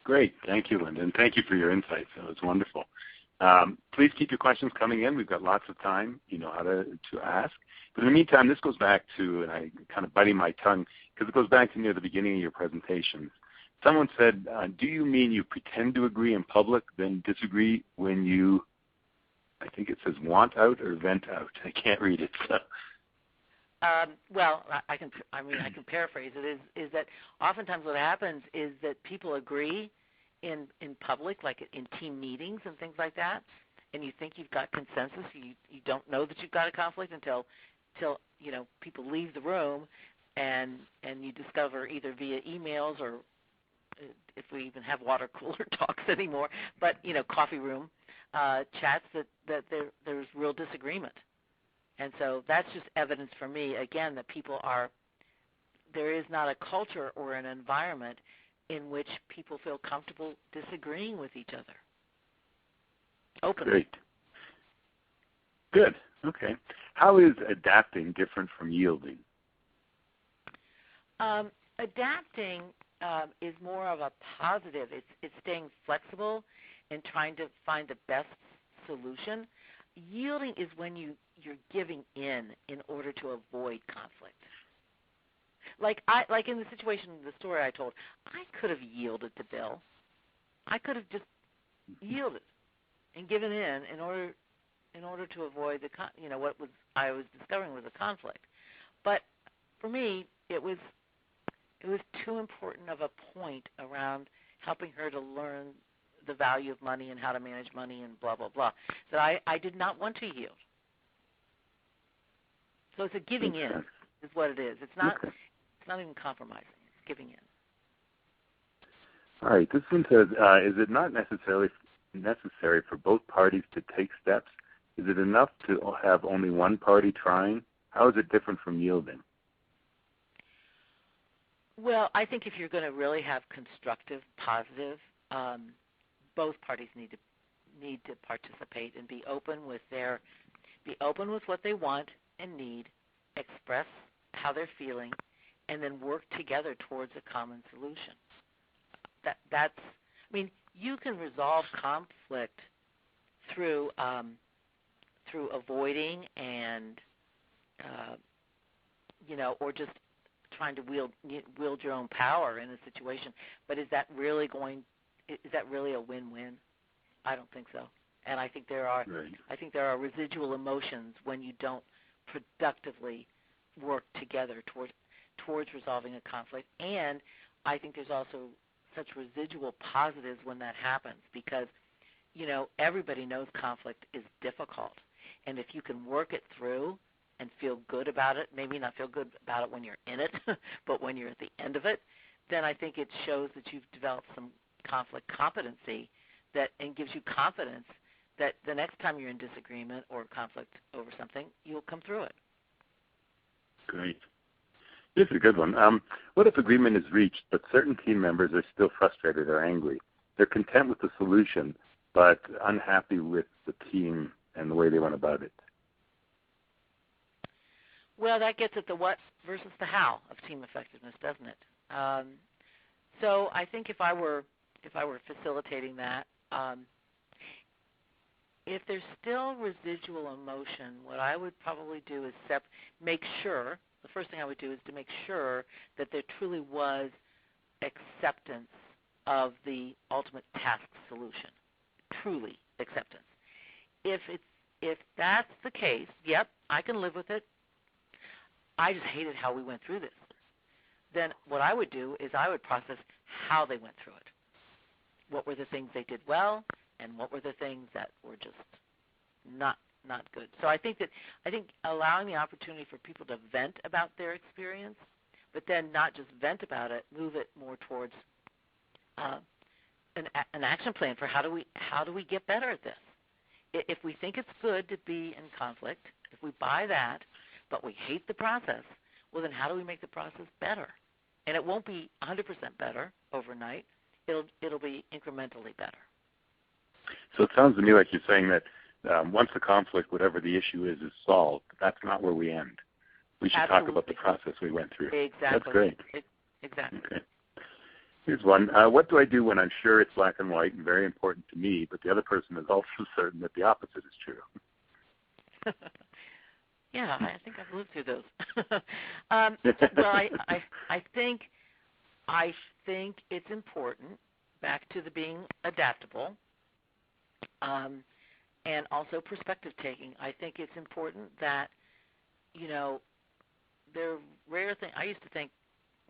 Great. Thank you, Lynda, and thank you for your insights. That was wonderful. Please keep your questions coming in. We've got lots of time, how to ask. But in the meantime, this goes back to, and I kind of biting my tongue, because it goes back to near the beginning of your presentation. Someone said, do you mean you pretend to agree in public, then disagree when you, I think it says want out or vent out. I can't read it. So. Well, I can paraphrase it. Is that oftentimes what happens is that people agree in public, like in team meetings and things like that, and you think you've got consensus. You don't know that you've got a conflict until people leave the room, and you discover either via emails or if we even have water cooler talks anymore, but coffee room chats that there's real disagreement. And so that's just evidence for me, again, that there is not a culture or an environment in which people feel comfortable disagreeing with each other openly. Great. Good. Okay. How is adapting different from yielding? Adapting is more of a positive. It's staying flexible and trying to find the best solution. Yielding is when you're giving in order to avoid conflict. like in the situation, the story I told, I could have yielded to Bill. I could have just yielded and given in order to avoid what I was discovering was a conflict. But for me, it was too important of a point around helping her to learn the value of money and how to manage money and blah, blah, blah, that I did not want to yield. So it's a giving in is what it is. It's not even compromising. It's giving in. All right. This one says, is it not necessarily necessary for both parties to take steps? Is it enough to have only one party trying? How is it different from yielding? Well, I think if you're going to really have constructive, positive, both parties need to participate and be open with what they want and need, express how they're feeling, and then work together towards a common solution. You can resolve conflict through avoiding and or just trying to wield your own power in a situation. But is that really a win-win? I don't think so. And I think there are residual emotions when you don't productively work together towards resolving a conflict. And I think there's also such residual positives when that happens because, everybody knows conflict is difficult. And if you can work it through and feel good about it, maybe not feel good about it when you're in it, but when you're at the end of it, then I think it shows that you've developed some conflict competency and gives you confidence that the next time you're in disagreement or conflict over something, you'll come through it. Great. This is a good one. What if agreement is reached, but certain team members are still frustrated or angry? They're content with the solution, but unhappy with the team and the way they went about it. Well, that gets at the what versus the how of team effectiveness, doesn't it? So I think if I were facilitating that, if there's still residual emotion, what I would probably do is make sure. The first thing I would do is to make sure that there truly was acceptance of the ultimate task solution, truly acceptance. If that's the case, yep, I can live with it. I just hated how we went through this. Then what I would do is I would process how they went through it. What were the things they did well, and what were the things that were just not good. So I think allowing the opportunity for people to vent about their experience, but then not just vent about it, move it more towards an action plan for how do we get better at this. If we think it's good to be in conflict, if we buy that, but we hate the process, well then how do we make the process better? And it won't be 100% better overnight. It'll be incrementally better. So it sounds to me like you're saying that once the conflict, whatever the issue is solved, that's not where we end. We should talk about the process we went through. Exactly. That's great. Exactly. Okay. Here's one. What do I do when I'm sure it's black and white and very important to me, but the other person is also certain that the opposite is true? Yeah, I think I've lived through those. Well, I think it's important, back to the being adaptable, and also perspective taking. I think it's important that, there are rare things. I used to think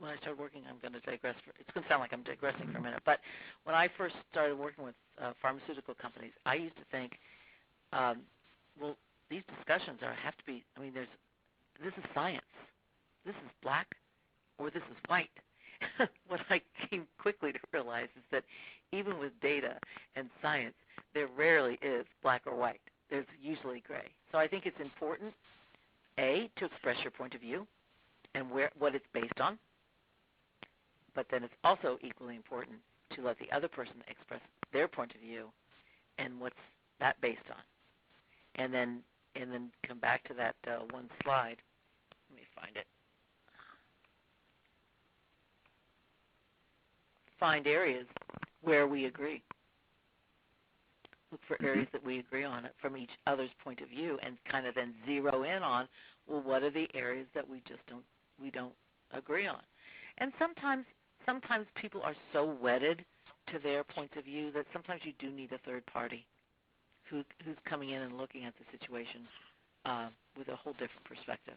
when I started working, it's going to sound like I'm digressing for a minute, but when I first started working with pharmaceutical companies, I used to think, well, these discussions have to be, this is science. This is black or this is white. What I came quickly to realize is that even with data and science, there rarely is black or white. There's usually gray. So I think it's important, A, to express your point of view and what it's based on, but then it's also equally important to let the other person express their point of view and what's that based on. And then come back to that one slide. Let me find it. Find areas where we agree. Look for areas that we agree on it from each other's point of view, and kind of then zero in on, well, what are the areas that we just don't agree on. And sometimes people are so wedded to their points of view that sometimes you do need a third party who's coming in and looking at the situation with a whole different perspective.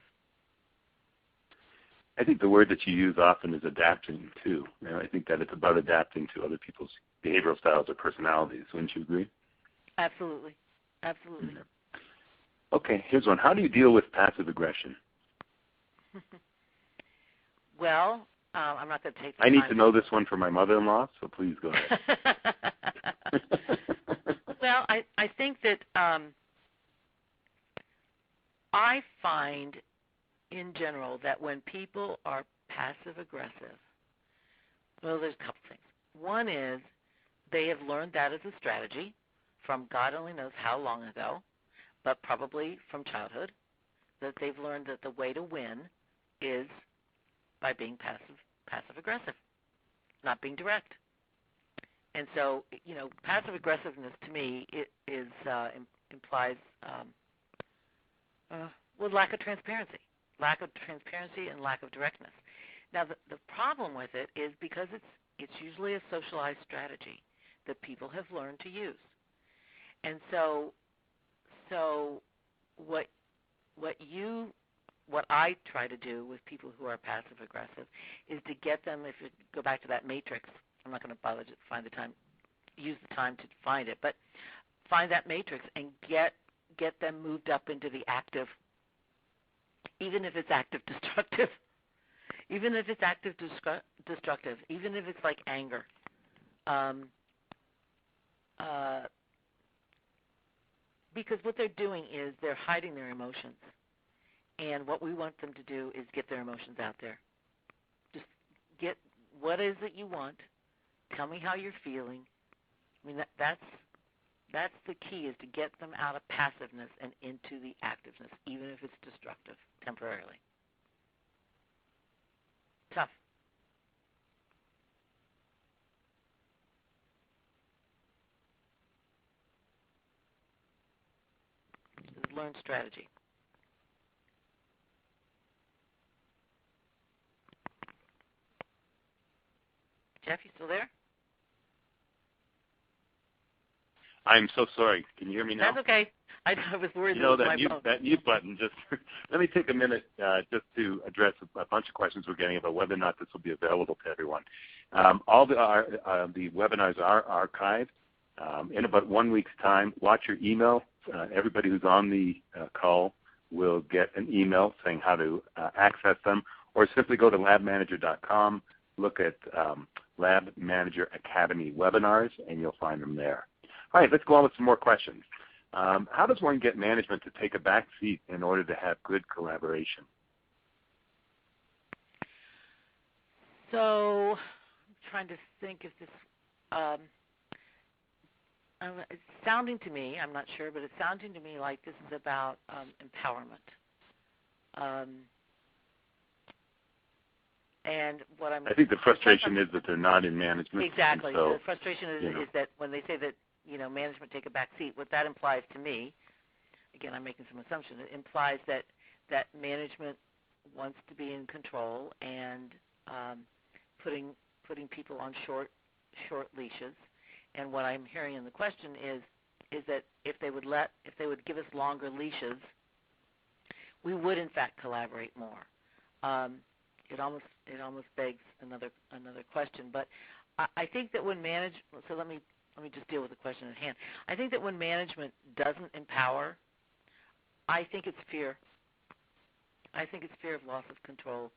I think the word that you use often is adapting too. I think that it's about adapting to other people's behavioral styles or personalities. Wouldn't you agree? Absolutely. Absolutely. Yeah. Okay, here's one. How do you deal with passive aggression? Well, I'm not going to take the I need time to know this one for my mother-in-law, so please go ahead. Well, I think that I find in general that when people are passive aggressive, well, there's a couple things. One is they have learned that as a strategy from God only knows how long ago, but probably from childhood, that they've learned that the way to win is by being passive aggressive, not being direct. And so, passive aggressiveness to me implies lack of transparency and lack of directness. Now, the problem with it is because it's usually a socialized strategy that people have learned to use. And so what I try to do with people who are passive aggressive is to get them, if you go back to that matrix, I'm not going to bother to use the time to find it, but find that matrix and get them moved up into the active, even if it's active destructive, even if it's active destructive, even if it's like anger. Because what they're doing is they're hiding their emotions. And what we want them to do is get their emotions out there. Just get what is it you want. Tell me how you're feeling. I mean, that's the key, is to get them out of passiveness and into the activeness, even if it's destructive temporarily. Tough. This is learned strategy. Jeff, you still there? I'm so sorry. Can you hear me now? That's okay. I was worried that mute button. Just let me take a minute just to address a bunch of questions we're getting about whether or not this will be available to everyone. All the webinars are archived. In about 1 week's time, watch your email. Everybody who's on the call will get an email saying how to access them, or simply go to labmanager.com, look at Lab Manager Academy webinars, and you'll find them there. All right, let's go on with some more questions. How does one get management to take a back seat in order to have good collaboration? So I'm trying to think if this it's sounding to me, I'm not sure, but it's sounding to me like this is about empowerment. And what I think the frustration is that they're not in management. Exactly. So, the frustration is that when they say that, management take a back seat, what that implies to me, again, I'm making some assumptions, it implies that management wants to be in control and putting people on short leashes. And what I'm hearing in the question is that if they would give us longer leashes, we would in fact collaborate more. It almost begs another question, but I think that when so let me just deal with the question at hand. I think that when management doesn't empower, I think it's fear. I think it's fear of loss of control.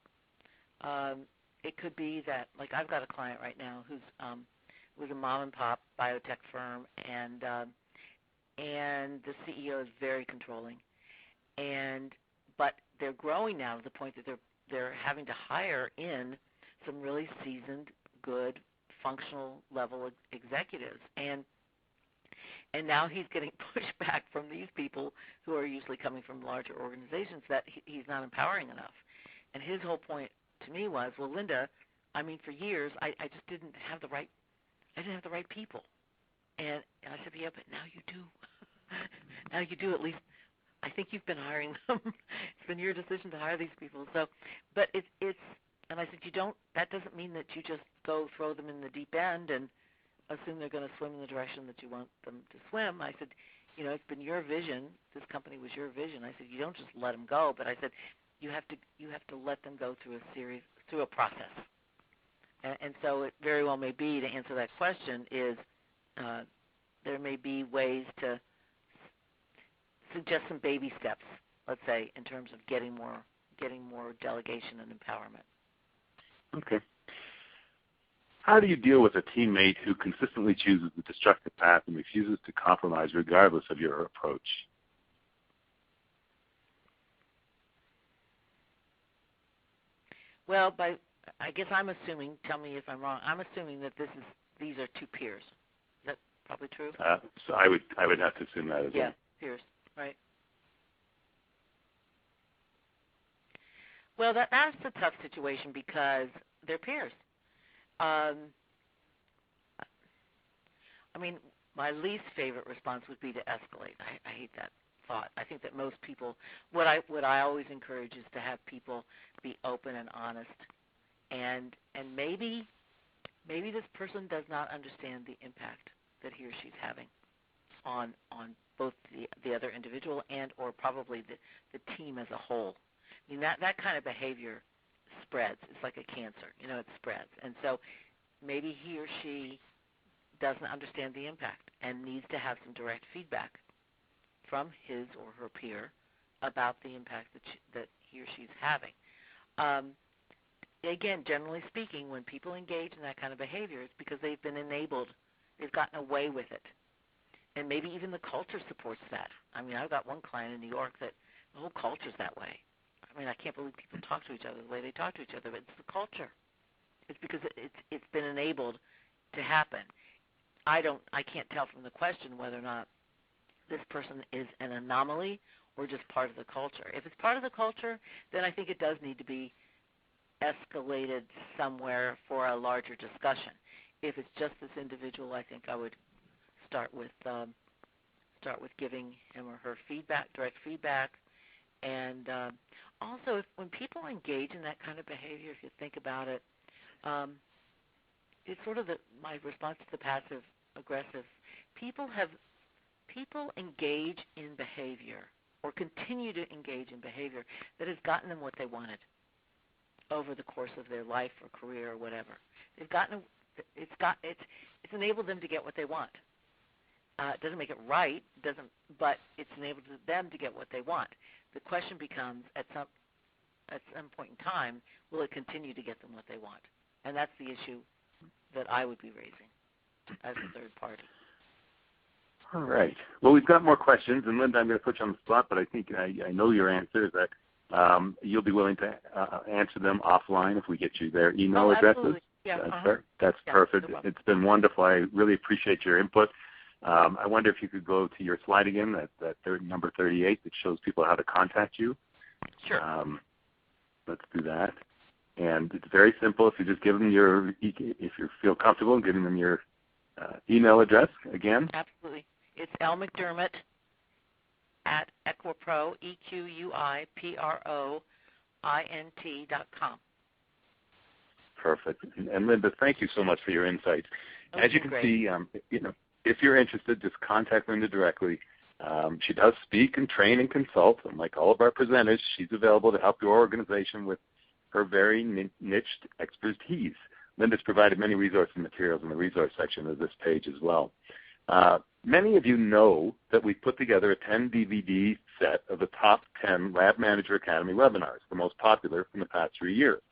It could be that, like, I've got a client right now who's with a mom and pop biotech firm, and the CEO is very controlling, but they're growing now to the point that they're having to hire in some really seasoned, good, functional level executives, and now he's getting pushback from these people who are usually coming from larger organizations that he's not empowering enough. And his whole point to me was, well, Lynda, I mean, for years I just didn't have the right people, and I said, yeah, but now you do. Now you do, at least. I think you've been hiring them. It's been your decision to hire these people. So, but it's And I said, that doesn't mean that you just go throw them in the deep end and assume they're going to swim in the direction that you want them to swim. I said, it's been your vision. This company was your vision. I said, you don't just let them go, but I said, you have to let them go through a process. And so it very well may be, to answer that question, is there may be ways to suggest some baby steps, let's say, in terms of getting more delegation and empowerment. Okay. How do you deal with a teammate who consistently chooses the destructive path and refuses to compromise regardless of your approach? Well, I guess I'm assuming, tell me if I'm wrong, I'm assuming that these are two peers. Is that probably true? So I would have to assume that as well. Yeah, peers, right. Well, that's a tough situation because they're peers. I mean, my least favorite response would be to escalate. I hate that thought. I think that most people, what I always encourage is to have people be open and honest, and maybe this person does not understand the impact that he or she's having on both the other individual and or probably the team as a whole. I mean, that kind of behavior spreads. It's like a cancer, it spreads. And so maybe he or she doesn't understand the impact and needs to have some direct feedback from his or her peer about the impact that he or she's having. Again, generally speaking, when people engage in that kind of behavior, it's because they've been enabled. They've gotten away with it. And maybe even the culture supports that. I mean, I've got one client in New York that the whole culture's that way. I mean, I can't believe people talk to each other the way they talk to each other, but it's the culture. It's because it's been enabled to happen. I can't tell from the question whether or not this person is an anomaly or just part of the culture. If it's part of the culture, then I think it does need to be escalated somewhere for a larger discussion. If it's just this individual, I think I would start with giving him or her feedback, direct feedback, and also when people engage in that kind of behavior, if you think about it, it's sort of my response to the passive aggressive. People engage in behavior or continue to engage in behavior that has gotten them what they wanted over the course of their life or career or whatever. It's enabled them to get what they want. It doesn't make it right, but it's enabled them to get what they want. The question becomes, at some point in time, will it continue to get them what they want? And that's the issue that I would be raising as a third party. All right. Well, we've got more questions, and Lynda, I'm going to put you on the spot, but I think I know your answer is that you'll be willing to answer them offline if we get you their email addresses. Absolutely. Yeah, That's perfect. It's been wonderful. I really appreciate your input. I wonder if you could go to your slide again, that number 38 that shows people how to contact you. Sure. Let's do that. And it's very simple. If you just give them if you feel comfortable, giving them your email address again. Absolutely. It's L. McDermott at Equipro, EQUIPROINT.com. Perfect. And Lynda, thank you so much for your insights. As you can see, if you're interested, just contact Lynda directly. She does speak and train and consult, and like all of our presenters, she's available to help your organization with her very niched expertise. Lynda's provided many resources and materials in the resource section of this page as well. Many of you know that we've put together a 10-DVD set of the top 10 Lab Manager Academy webinars, the most popular from the past 3 years.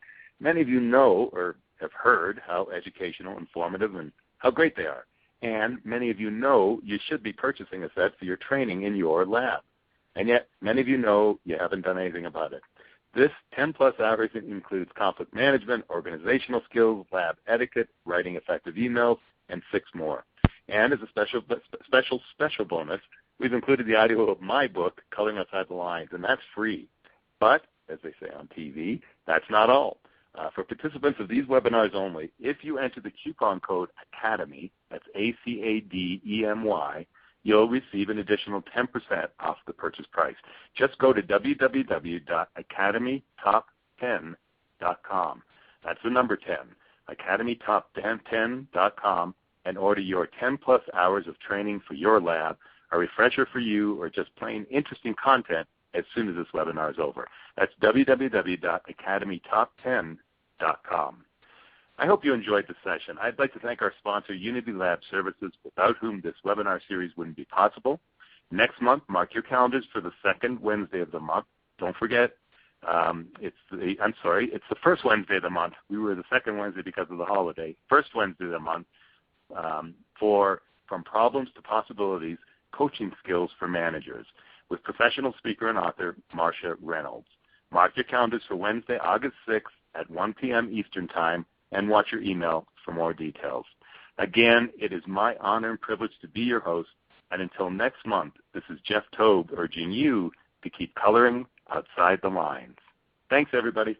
Many of you know or have heard how educational, informative, and how great they are. And many of you know you should be purchasing a set for your training in your lab. And yet, many of you know you haven't done anything about it. This 10-plus hours includes conflict management, organizational skills, lab etiquette, writing effective emails, and 6 more. And as a special bonus, we've included the audio of my book, Coloring Outside the Lines, and that's free. But, as they say on TV, that's not all. For participants of these webinars only, if you enter the coupon code ACADEMY, that's ACADEMY, you'll receive an additional 10% off the purchase price. Just go to www.academytop10.com. That's the number 10, academytop10.com, and order your 10-plus hours of training for your lab, a refresher for you, or just plain interesting content as soon as this webinar is over. That's www.academytop10.com. I hope you enjoyed the session. I'd like to thank our sponsor, Unity Lab Services, without whom this webinar series wouldn't be possible. Next month, mark your calendars for the second Wednesday of the month. Don't forget, it's the first Wednesday of the month. We were the second Wednesday because of the holiday. First Wednesday of the month for From Problems to Possibilities, Coaching Skills for Managers with professional speaker and author Marcia Reynolds. Mark your calendars for Wednesday, August 6th at 1 p.m. Eastern Time, and watch your email for more details. Again, it is my honor and privilege to be your host, and until next month, this is Jeff Tobe urging you to keep coloring outside the lines. Thanks, everybody.